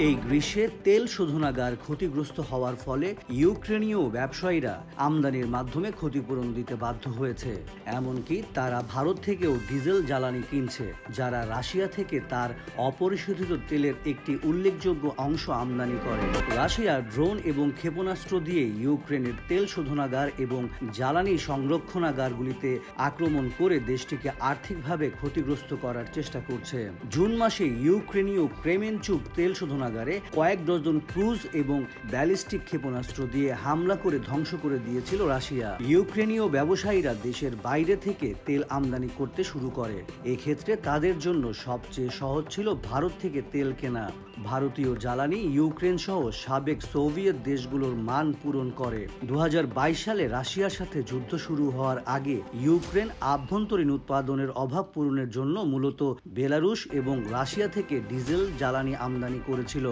এই গ্রীষ্মে তেল শোধনাগার ক্ষতিগ্রস্ত হওয়ার ফলে ইউক্রেনীয় ব্যবসায়ীরা আমদানির মাধ্যমে ক্ষতিপূরণ দিতে বাধ্য হয়েছে। এমনকি তারা ভারত থেকেও ডিজেল জ্বালানি কিনছে, যারা রাশিয়া থেকে তার অপরিশোধিত তেলের একটি উল্লেখযোগ্য অংশ আমদানি করে। রাশিয়া ড্রোন এবং ক্ষেপণাস্ত্র দিয়ে ইউক্রেনের তেল শোধনাগার এবং জ্বালানি সংরক্ষণাগারগুলিতে আক্রমণ করে দেশটিকে আর্থিকভাবে ক্ষতিগ্রস্ত করার চেষ্টা করছে। জুন মাসে ইউক্রেনীয় ক্রেমেনচুক তেল শোধনাগারে কয়েক ডজন ক্রুজ এবং ব্যালিস্টিক ক্ষেপণাস্ত্র দিয়ে হামলা করে ধ্বংস করে দিয়েছিল রাশিয়া। ইউক্রেনীয় ব্যবসায়ীরা দেশের বাইরে থেকে তেল আমদানি করতে শুরু করে। এক্ষেত্রে তাদের জন্য সবচেয়ে সহজ ছিল ভারত থেকে তেল কেনা। ভারতীয় জ্বালানি ইউক্রেন সহ সাবেক সোভিয়েত দেশগুলোর মান পূরণ করে। 2022 সালে রাশিয়ার সাথে যুদ্ধ শুরু হওয়ার আগে ইউক্রেন আভ্যন্তরীণ উৎপাদনের অভাব পূরণের জন্য মূলত বেলারুশ এবং রাশিয়া থেকে ডিজেল জ্বালানি আমদানি করেছিল।